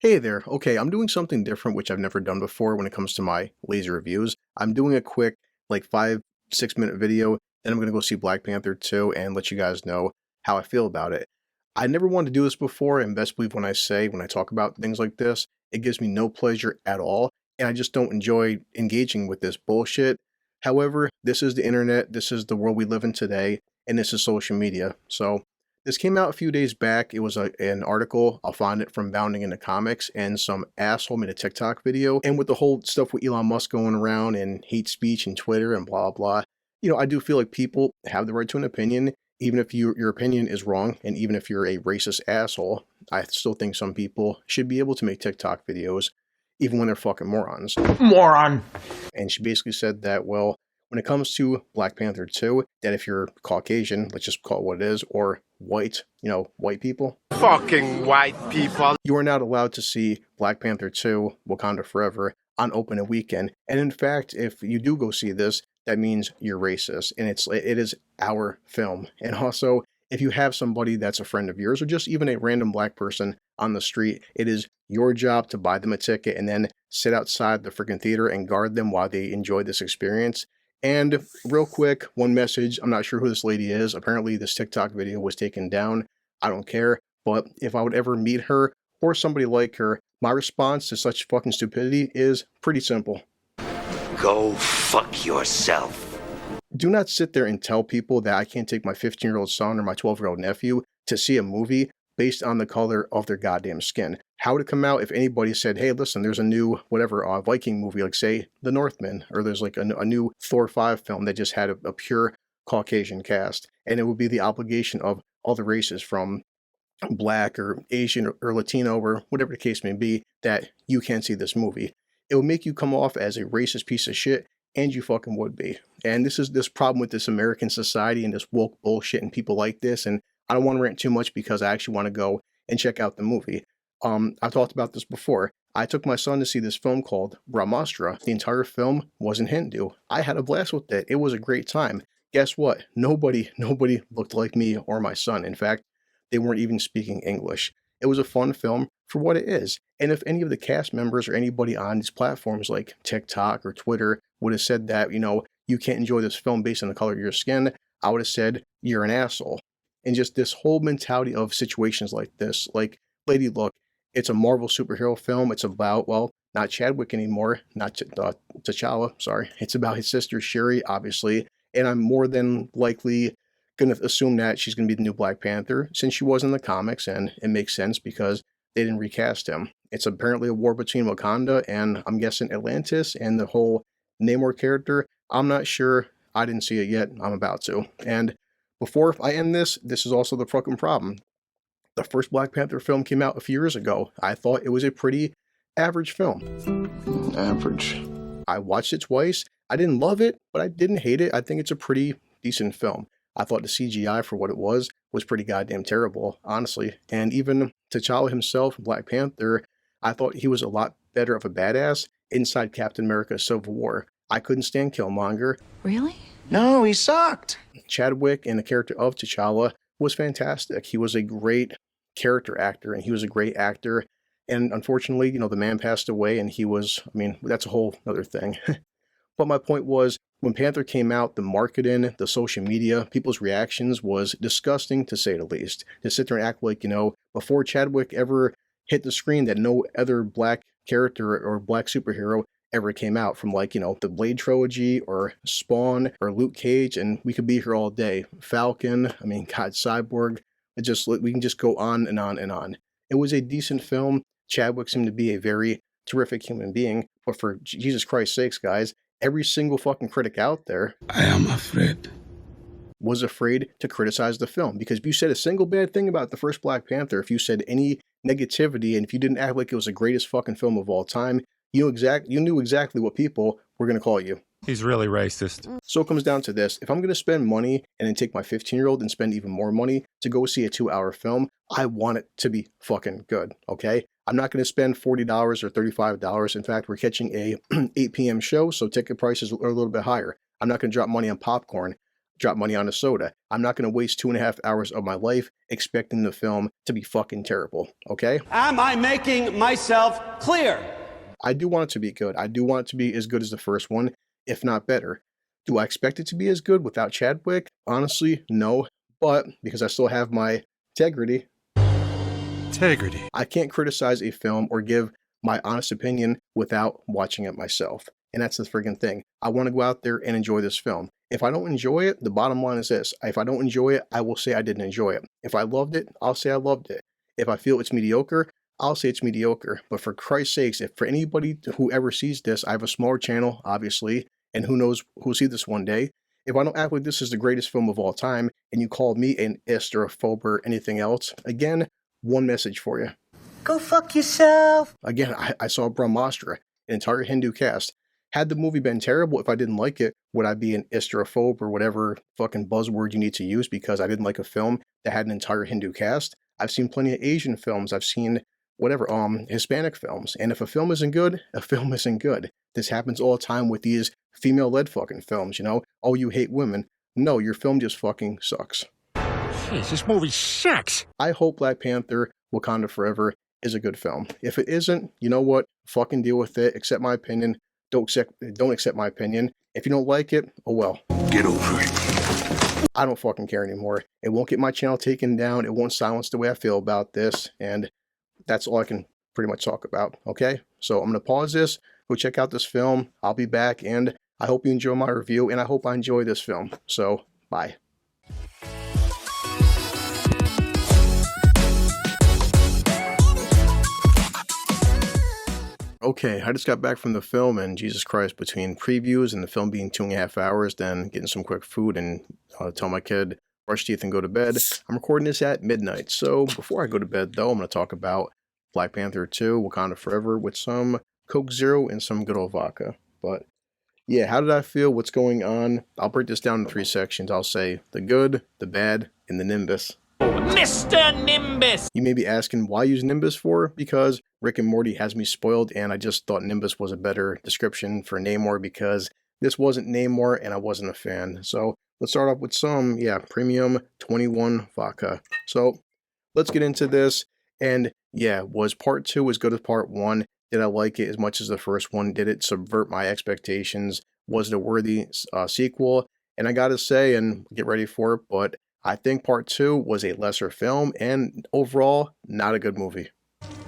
Hey there. Okay, I'm doing something different, which I've never done before when it comes to my lazy reviews. I'm doing a quick, like 5, 6 minute video, then I'm going to go see Black Panther 2 and let you guys know how I feel about it. I never wanted to do this before, and best believe when I talk about things like this, it gives me no pleasure at all, and I just don't enjoy engaging with this bullshit. However, this is the internet, this is the world we live in today, and this is social media. So this came out a few days back. It was an article. I'll find it from Bounding into Comics, and some asshole made a TikTok video. And with the whole stuff with Elon Musk going around and hate speech and Twitter and blah, blah, I do feel like people have the right to an opinion, even if your opinion is wrong. And even if you're a racist asshole, I still think some people should be able to make TikTok videos, even when they're fucking morons. Moron. And she basically said that, well, when it comes to Black Panther 2, that if you're Caucasian, let's just call it what it is, or white, white people. Fucking white people. You are not allowed to see Black Panther 2, Wakanda Forever, on opening weekend. And in fact, if you do go see this, that means you're racist. And it is our film. And also, if you have somebody that's a friend of yours, or just even a random black person on the street, it is your job to buy them a ticket and then sit outside the freaking theater and guard them while they enjoy this experience. And real quick, one message. I'm not sure who this lady is. Apparently this TikTok video was taken down. I don't care. But if I would ever meet her or somebody like her, my response to such fucking stupidity is pretty simple. Go fuck yourself. Do not sit there and tell people that I can't take my 15-year-old son or my 12-year-old nephew to see a movie based on the color of their goddamn skin. How would it come out if anybody said, hey, listen, there's a new, Viking movie, like say The Northman, or there's like a new Thor 5 film that just had a pure Caucasian cast, and it would be the obligation of all the races from black or Asian or Latino or whatever the case may be that you can't see this movie. It would make you come off as a racist piece of shit, and you fucking would be. And this is this problem with this American society and this woke bullshit and people like this, and I don't want to rant too much because I actually want to go and check out the movie. I've talked about this before. I took my son to see this film called Brahmastra. The entire film was in Hindu. I had a blast with it. It was a great time. Guess what? Nobody looked like me or my son. In fact, they weren't even speaking English. It was a fun film for what it is. And if any of the cast members or anybody on these platforms like TikTok or Twitter would have said that, you can't enjoy this film based on the color of your skin, I would have said, you're an asshole. And just this whole mentality of situations like this, like, lady, look, it's a Marvel superhero film. It's about, well, not Chadwick anymore, not T'Challa, sorry. It's about his sister Shuri, obviously. And I'm more than likely going to assume that she's going to be the new Black Panther since she was in the comics, and it makes sense because they didn't recast him. It's apparently a war between Wakanda and I'm guessing Atlantis and the whole Namor character. I'm not sure. I didn't see it yet. I'm about to. And before I end this is also the fucking problem. The first Black Panther film came out a few years ago. I thought it was a pretty average film. Average. I watched it twice. I didn't love it, but I didn't hate it. I think it's a pretty decent film. I thought the CGI for what it was pretty goddamn terrible, honestly. And even T'Challa himself, Black Panther, I thought he was a lot better of a badass inside Captain America Civil War. I couldn't stand Killmonger. Really? No, he sucked. Chadwick and the character of T'Challa was fantastic. He was a great character actor, and he was a great actor. And unfortunately, the man passed away, and he was, that's a whole other thing. But my point was, when Panther came out, the marketing, the social media, people's reactions was disgusting, to say the least. To sit there and act like, before Chadwick ever hit the screen, that no other black character or black superhero ever came out, from the Blade trilogy or Spawn or Luke Cage, and we could be here all day. Falcon, God, Cyborg, we can just go on and on and on. It was a decent film. Chadwick seemed to be a very terrific human being, but for Jesus Christ's sakes, guys, every single fucking critic out there, I am afraid, was afraid to criticize the film, because if you said a single bad thing about the first Black Panther, if you said any negativity, and if you didn't act like it was the greatest fucking film of all time, you knew exactly what people were going to call you. He's really racist. So it comes down to this. If I'm going to spend money and then take my 15-year-old and spend even more money to go see a 2-hour film, I want it to be fucking good, okay? I'm not going to spend $40 or $35. In fact, we're catching a 8 p.m. show, so ticket prices are a little bit higher. I'm not going to drop money on popcorn. drop money on a soda. I'm not going to waste 2.5 hours of my life expecting the film to be fucking terrible, okay? Am I making myself clear? I do want it to be good. I do want it to be as good as the first one, if not better. Do I expect it to be as good without Chadwick? Honestly, no. But because I still have my integrity, I can't criticize a film or give my honest opinion without watching it myself. And that's the friggin' thing. I want to go out there and enjoy this film. If I don't enjoy it, the bottom line is this. If I don't enjoy it, I will say I didn't enjoy it. If I loved it, I'll say I loved it. If I feel it's mediocre, I'll say it's mediocre. But for Christ's sakes, if for anybody who ever sees this, I have a smaller channel, obviously, and who knows who'll see this one day. If I don't act like this is the greatest film of all time, and you call me an ist or a phobe or anything else, again, one message for you. Go fuck yourself. Again, I saw Brahmastra, an entire Hindu cast. Had the movie been terrible, if I didn't like it, would I be an ist or a phobe or whatever fucking buzzword you need to use because I didn't like a film that had an entire Hindu cast? I've seen plenty of Asian films. I've seen whatever, Hispanic films. And if a film isn't good, a film isn't good. This happens all the time with these female-led fucking films, you know? Oh, you hate women. No, your film just fucking sucks. Jeez, this movie sucks. I hope Black Panther, Wakanda Forever is a good film. If it isn't, you know what? Fucking deal with it. Accept my opinion. Don't accept my opinion. If you don't like it, oh well. Get over it. I don't fucking care anymore. It won't get my channel taken down. It won't silence the way I feel about this. And that's all I can pretty much talk about. Okay? So I'm going to pause this. Go check out this film. I'll be back. And I hope you enjoy my review. And I hope I enjoy this film. So, bye. Okay, I just got back from the film, and Jesus Christ, between previews and the film being 2.5 hours, then getting some quick food and tell my kid, brush teeth and go to bed, I'm recording this at midnight. So before I go to bed, though, I'm going to talk about Black Panther 2, Wakanda Forever, with some Coke Zero and some good old vodka. But yeah, how did I feel? What's going on? I'll break this down in 3 sections. I'll say the good, the bad, and the Nimbus. Mr. Nimbus! You may be asking why use Nimbus for? Because Rick and Morty has me spoiled, and I just thought Nimbus was a better description for Namor because this wasn't Namor and I wasn't a fan. So let's start off with some, premium 21 vodka. So let's get into this. And yeah, was part 2 as good as part 1? Did I like it as much as the first one? Did it subvert my expectations? Was it a worthy sequel? And I gotta say, and get ready for it, but I think part 2 was a lesser film and overall not a good movie.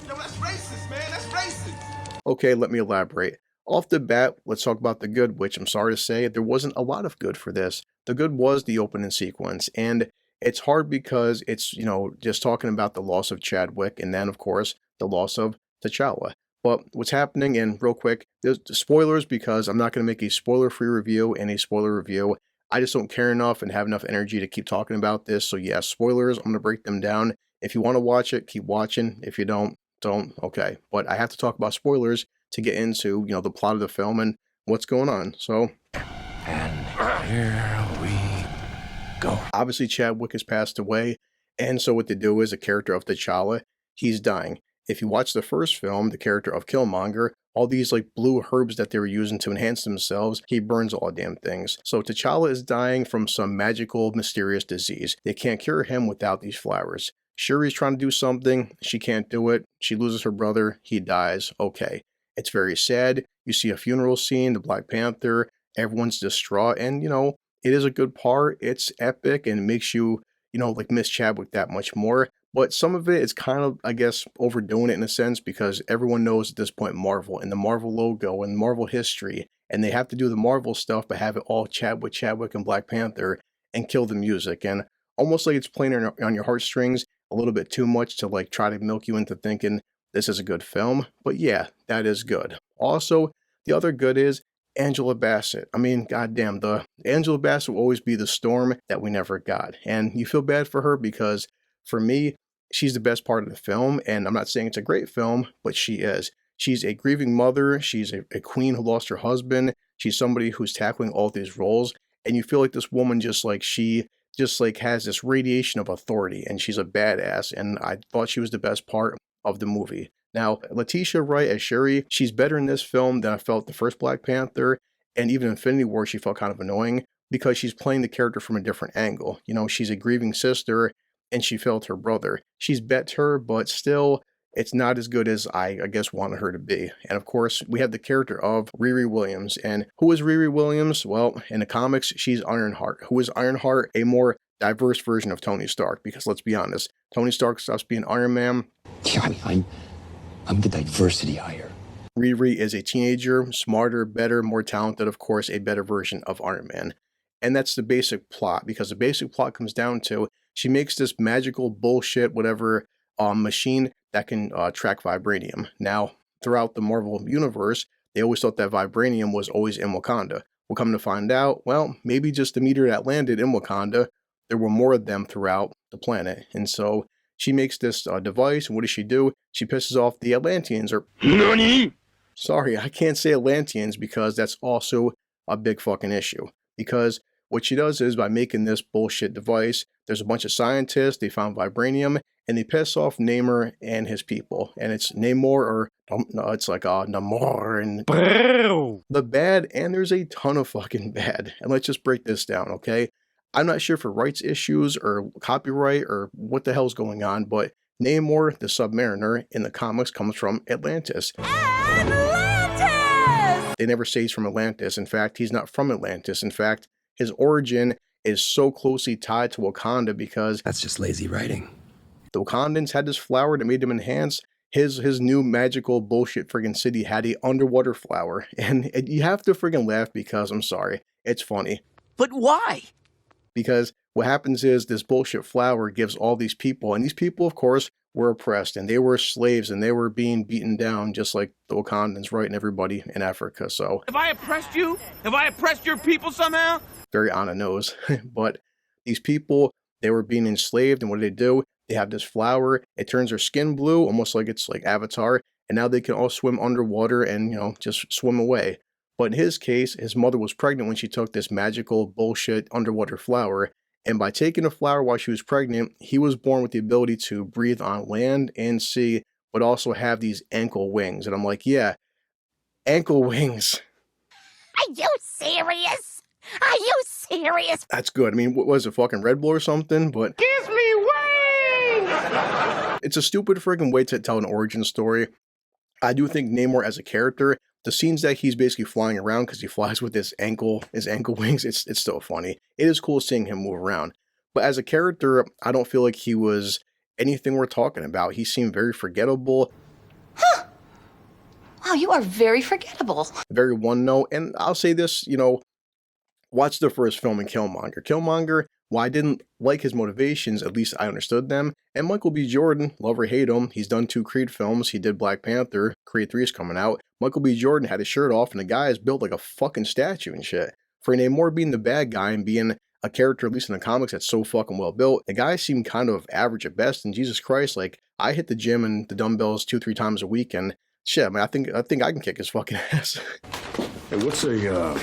Yo, that's racist, man. That's racist. Okay, let me elaborate. Off the bat, let's talk about the good, which I'm sorry to say, there wasn't a lot of good for this. The good was the opening sequence, and it's hard because it's, just talking about the loss of Chadwick and then, of course, the loss of T'Challa. But what's happening, and real quick, there's spoilers because I'm not going to make a spoiler-free review and a spoiler review. I just don't care enough and have enough energy to keep talking about this. So yeah, spoilers, I'm going to break them down. If you want to watch it, keep watching. If you don't, okay. But I have to talk about spoilers to get into, the plot of the film and what's going on. So, And here we go. Obviously, Chadwick has passed away. And so what they do is the character of T'Challa, he's dying. If you watch the first film, the character of Killmonger, all these blue herbs that they were using to enhance themselves, he burns all damn things. So T'Challa is dying from some magical, mysterious disease. They can't cure him without these flowers. Shuri's trying to do something. She can't do it. She loses her brother. He dies. Okay. It's very sad. You see a funeral scene, the Black Panther. Everyone's distraught. And, it is a good part. It's epic and it makes you, miss Chadwick that much more. But some of it is kind of, I guess, overdoing it in a sense because everyone knows at this point Marvel and the Marvel logo and Marvel history, and they have to do the Marvel stuff but have it all Chadwick, and Black Panther and kill the music. And almost like it's playing on your heartstrings a little bit too much to try to milk you into thinking this is a good film. But yeah, that is good. Also, the other good is Angela Bassett. I mean, goddamn, the Angela Bassett will always be the Storm that we never got. And you feel bad for her because for me, she's the best part of the film, and I'm not saying it's a great film, but she is. She's a grieving mother. She's a queen who lost her husband. She's somebody who's tackling all these roles, and you feel like this woman she has this radiation of authority, and she's a badass, and I thought she was the best part of the movie. Now, Letitia Wright as Shuri, she's better in this film than I felt the first Black Panther, and even Infinity War she felt kind of annoying, because she's playing the character from a different angle. You know, she's a grieving sister and she failed her brother. She's better, but still, it's not as good as I guess wanted her to be. And of course, we have the character of Riri Williams. And who is Riri Williams? Well, in the comics, she's Ironheart. Who is Ironheart? A more diverse version of Tony Stark, because let's be honest, Tony Stark stops being Iron Man. Yeah, I mean, I'm the diversity hire. Riri is a teenager, smarter, better, more talented, of course, a better version of Iron Man. And that's the basic plot, because the basic plot comes down to she makes this magical bullshit, whatever, machine that can track vibranium. Now, throughout the Marvel universe, they always thought that vibranium was always in Wakanda. We'll come to find out, well, maybe just the meteor that landed in Wakanda, there were more of them throughout the planet. And so she makes this device, and what does she do? She pisses off the Atlanteans, or... NANI? Sorry, I can't say Atlanteans because that's also a big fucking issue. Because what she does is, by making this bullshit device, there's a bunch of scientists, they found vibranium, and they piss off Namor and his people. And it's Namor, or no, it's like Namor and the bad, and there's a ton of fucking bad. And let's just break this down, okay? I'm not sure for rights issues or copyright or what the hell's going on, but Namor, the Submariner, in the comics comes from Atlantis. Atlantis! They never say he's from Atlantis. In fact, he's not from Atlantis. In fact, his origin is so closely tied to Wakanda because... That's just lazy writing. The Wakandans had this flower that made them enhance. His new magical bullshit friggin' city had a underwater flower. And you have to friggin' laugh because, I'm sorry, it's funny. But why? Because what happens is this bullshit flower gives all these people, and these people, of course, were oppressed, and they were slaves, and they were being beaten down just like the Wakandans, right, and everybody in Africa. So, Have I oppressed you? Have I oppressed your people somehow? very on the nose. But these people, they were being enslaved, and what do? They have this flower, it turns their skin blue, almost like it's like Avatar, and now they can all swim underwater and, you know, just swim away. But in his case, his mother was pregnant when she took this magical bullshit underwater flower, and by taking the flower while she was pregnant, he was born with the ability to breathe on land and sea, but also have these ankle wings. And I'm like, yeah, ankle wings. Are you serious? Are you serious? That's good. I mean, what was it, fucking Red Bull or something? But Gives me wings! it's a stupid friggin' way to tell an origin story. I do think Namor as a character, the scenes that he's basically flying around because he flies with his ankle wings, it's still funny. It is cool seeing him move around. But as a character, I don't feel like he was anything worth talking about. He seemed very forgettable. Huh. Wow, you are very forgettable. Very one note. And I'll say this, you know, watch the first film in Killmonger. Killmonger, while I didn't like his motivations, at least I understood them. And Michael B. Jordan, love or hate him, he's done 2 Creed films. He did Black Panther. Creed 3 is coming out. Michael B. Jordan had his shirt off, and the guy is built like a fucking statue and shit. For Namor being the bad guy and being a character, at least in the comics, that's so fucking well built, the guy seemed kind of average at best. And Jesus Christ, like, I hit the gym and the dumbbells 2-3 times a week, and shit, I mean, I think I can kick his fucking ass. Hey, what's a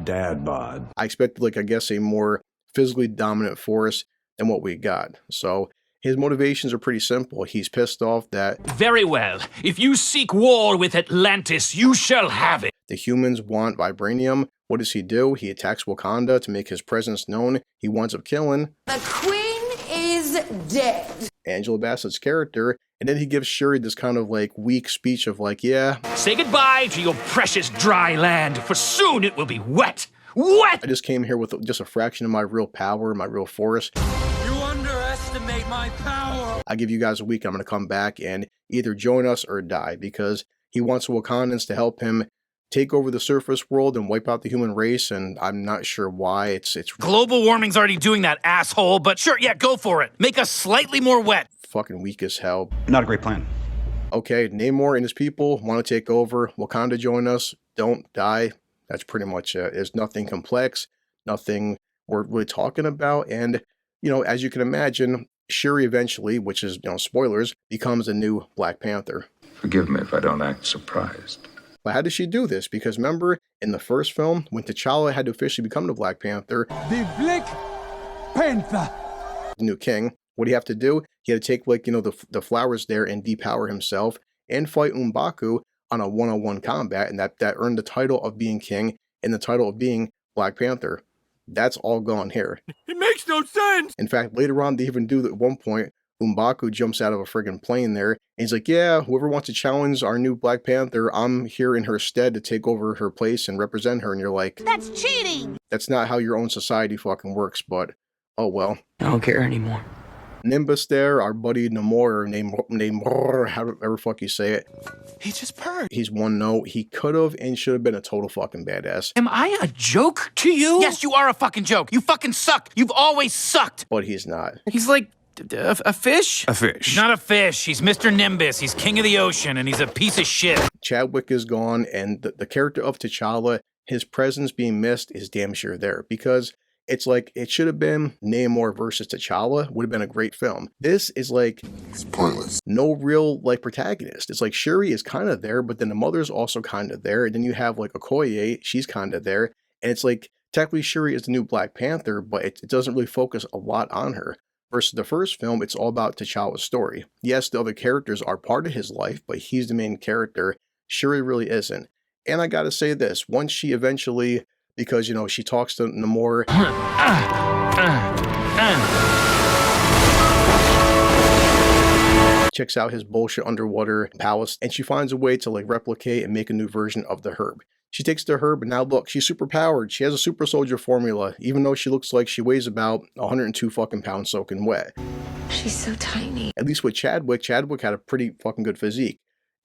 dad bod? I expected, like, I guess, a more physically dominant force than what we got. So his motivations are pretty simple. He's pissed off that... Very well. If you seek war with Atlantis, you shall have it. The humans want vibranium. What does he do? He attacks Wakanda to make his presence known. He winds up killing... The queen is dead. Angela Bassett's character. And then he gives Shuri this kind of, like, weak speech of, like, yeah... Say goodbye to your precious dry land, for soon it will be wet. Wet! I just came here with just a fraction of my real power, my real force. You underestimate my power! I give you guys a week, I'm going to come back and either join us or die, because he wants the Wakandans to help him take over the surface world and wipe out the human race, and I'm not sure why. It's Global warming's already doing that, asshole, but sure, yeah, go for it. Make us slightly more wet. fucking weak as hell. Not a great plan. Okay, Namor and his people want to take over. Wakanda join us. Don't die. That's pretty much it. There's nothing complex, nothing we're really talking about. And, you know, as you can imagine, Shuri eventually, which is, you know, spoilers, becomes a new Black Panther. Forgive me if I don't act surprised. But how did she do this? Because remember, in the first film, when T'Challa had to officially become the Black Panther, the Black Panther, the new king, what do you have to do? He had to take, like, you know, the flowers there and depower himself and fight M'Baku on a one-on-one combat, and that earned the title of being king and the title of being Black Panther. That's all gone here. It makes no sense. In fact, later on, they even do that at one point. M'Baku jumps out of a friggin' plane there, and he's like, yeah, whoever wants to challenge our new Black Panther, I'm here in her stead to take over her place and represent her. And you're like, That's cheating! that's not how your own society fucking works, but oh well. I don't care anymore. Nimbus there, our buddy Namor, or Namor, however fuck you say it. He just purred. He's one note. He could have and should have been a total fucking badass. Am I a joke to you? Yes, you are a fucking joke. You fucking suck. You've always sucked. But he's not. He's like a fish? A fish. He's not a fish. He's Mr. Nimbus. He's king of the ocean, and he's a piece of shit. Chadwick is gone, and the character of T'Challa, his presence being missed is damn sure there, because it's like, it should have been Namor versus T'Challa, would have been a great film. This is like, it's pointless. No real like protagonist. It's like Shuri is kind of there, but then the mother's also kind of there, and then you have like Okoye, she's kind of there, and it's like, technically Shuri is the new Black Panther, but it doesn't really focus a lot on her. Versus the first film, it's all about T'Challa's story. Yes, the other characters are part of his life, but he's the main character. Shuri really isn't. And I gotta say this, once she eventually, because, you know, she talks to Namor. Checks out his bullshit underwater palace, and she finds a way to like replicate and make a new version of the herb. She takes the herb, and now look, she's super powered. She has a super soldier formula, even though she looks like she weighs about 102 fucking pounds soaking wet. She's so tiny. At least with Chadwick had a pretty fucking good physique.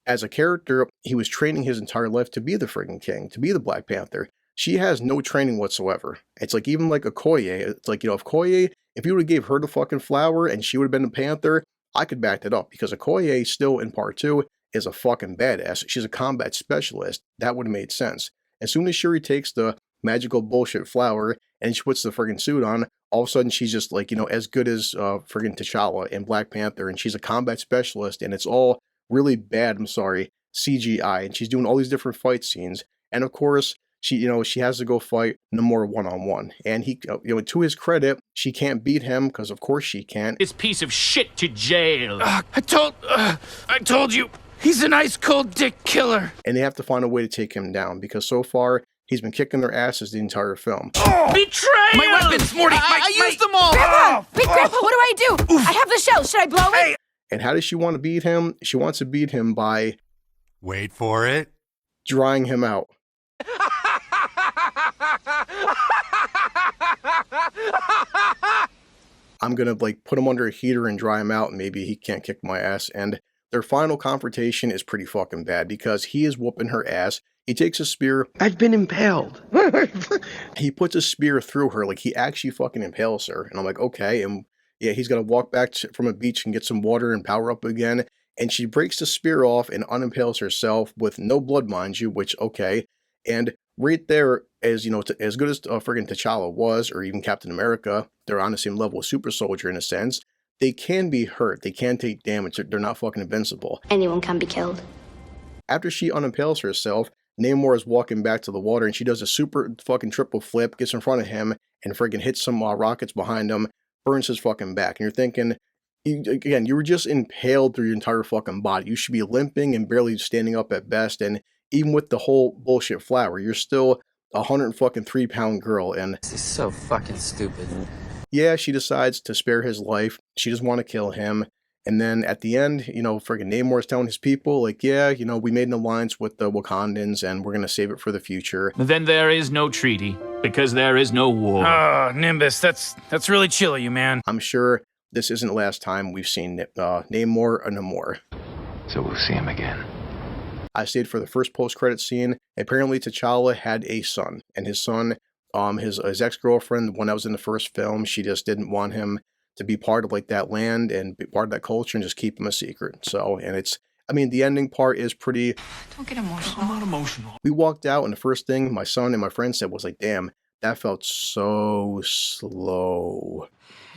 As a character, he was training his entire life to be the friggin' king, to be the Black Panther. She has no training whatsoever. It's like, even like Okoye, it's like, you know, if you would have gave her the fucking flower and she would have been the Panther, I could back that up, because Okoye still in part 2 is a fucking badass. She's a combat specialist. That would have made sense. As soon as Shuri takes the magical bullshit flower and she puts the friggin' suit on, all of a sudden she's just like, you know, as good as friggin' T'Challa and Black Panther, and she's a combat specialist, and it's all really bad, CGI, and she's doing all these different fight scenes. And of course, she has to go fight Namor one-on-one. And he, to his credit, she can't beat him, because of course she can't. This piece of shit to jail. I told you, he's an ice cold dick killer. And they have to find a way to take him down, because so far, he's been kicking their asses the entire film. Betrayal! My weapons, Morty! I used them all! Grandpa! Wait, Grandpa, what do I do? I have the shell. Should I blow it? And how does she want to beat him? She wants to beat him by... Wait for it. Drying him out. I'm gonna like put him under a heater and dry him out, and maybe he can't kick my ass. And their final confrontation is pretty fucking bad, because he is whooping her ass. He takes a spear. I've been impaled. He puts a spear through her, like he actually fucking impales her. And I'm like, okay. And yeah, he's gonna walk back from a beach and get some water and power up again. And she breaks the spear off and unimpales herself with no blood, mind you, which, okay. And right there, as you know, as good as friggin' T'Challa was, or even Captain America, they're on the same level as Super Soldier in a sense. They can be hurt. They can take damage. They're not fucking invincible. Anyone can be killed. After she unimpales herself, Namor is walking back to the water, and she does a super fucking triple flip, gets in front of him, and friggin' hits some rockets behind him, burns his fucking back. And you're thinking, again, you were just impaled through your entire fucking body. You should be limping and barely standing up at best. And even with the whole bullshit flower, you're still a 103-pound girl. And This is so fucking stupid. yeah, she decides to spare his life. She doesn't want to kill him. And then at the end, friggin' Namor's telling his people, like, yeah, we made an alliance with the Wakandans, and we're going to save it for the future. Then there is no treaty, because there is no war. Oh, Nimbus, that's really chill of you, man. I'm sure this isn't the last time we've seen Namor or Namor. So we'll see him again. I stayed for the first post-credit scene. Apparently, T'Challa had a son, and his son, his ex-girlfriend, the one that was in the first film, she just didn't want him to be part of like that land and be part of that culture and just keep him a secret. So, and it's, the ending part is pretty... Don't get emotional. I'm not emotional. We walked out, and the first thing my son and my friend said was like, damn, that felt so slow.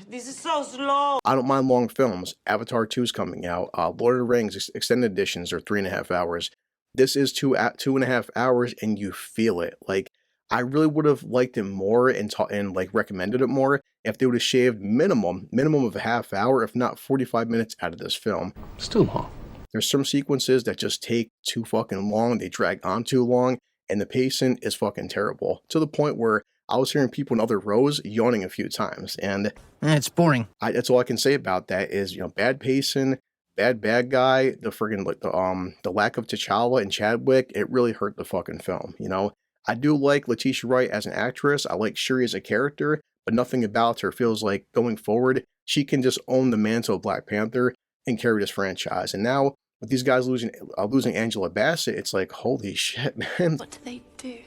This is so slow. I don't mind long films. Avatar 2 is coming out. Lord of the Rings extended editions are 3.5 hours. This is 2.5 hours, and you feel it. Like, I really would have liked it more and like recommended it more if they would have shaved minimum of a half hour, if not 45 minutes out of this film. Still long. There's some sequences that just take too fucking long. They drag on too long, and the pacing is fucking terrible, to the point where I was hearing people in other rows yawning a few times, and It's boring. that's all I can say about that is, bad pacing, bad guy, the friggin' like the lack of T'Challa and Chadwick, it really hurt the fucking film, I do like Letitia Wright as an actress, I like Shuri as a character, but nothing about her feels like going forward, she can just own the mantle of Black Panther and carry this franchise. And now with these guys losing Angela Bassett, it's like, holy shit, man. What do they do?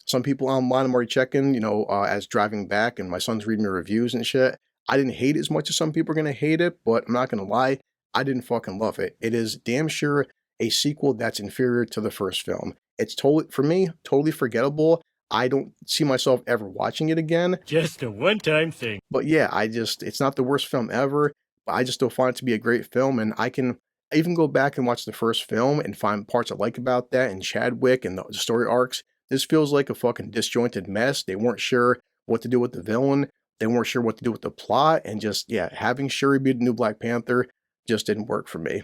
Some people online I'm already checking, as driving back, and my son's reading me reviews and shit. I didn't hate it as much as some people are going to hate it, but I'm not going to lie, I didn't fucking love it. It is damn sure a sequel that's inferior to the first film. It's for me, totally forgettable. I don't see myself ever watching it again. Just a one-time thing. But yeah, it's not the worst film ever, but I just still find it to be a great film, and I can even go back and watch the first film and find parts I like about that, and Chadwick and the story arcs. This feels like a fucking disjointed mess. They weren't sure what to do with the villain. They weren't sure what to do with the plot, and just, yeah, having Shuri be the new Black Panther just didn't work for me.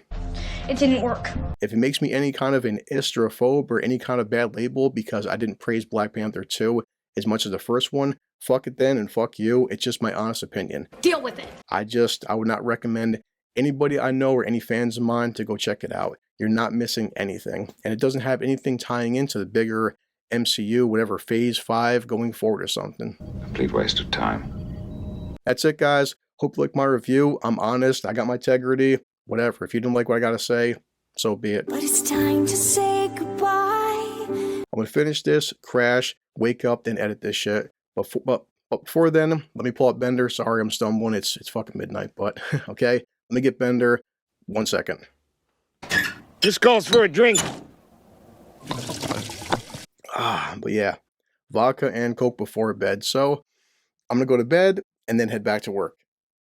It didn't work. If it makes me any kind of an istrophobe or any kind of bad label because I didn't praise Black Panther 2 as much as the first one, fuck it then and fuck you. It's just my honest opinion. Deal with it. I would not recommend anybody I know or any fans of mine to go check it out. You're not missing anything. And it doesn't have anything tying into the bigger MCU, whatever, phase 5 going forward or something. Complete waste of time. That's it, guys. Hope you like my review. I'm honest. I got my integrity. Whatever. If you don't like what I got to say, so be it. But it's time to say goodbye. I'm going to finish this, crash, wake up, then edit this shit. But before then, let me pull up Bender. Sorry, I'm stumbling. It's fucking midnight, but okay. Let me get Bender. 1 second. This calls for a drink. But yeah, vodka and Coke before bed. So I'm going to go to bed and then head back to work.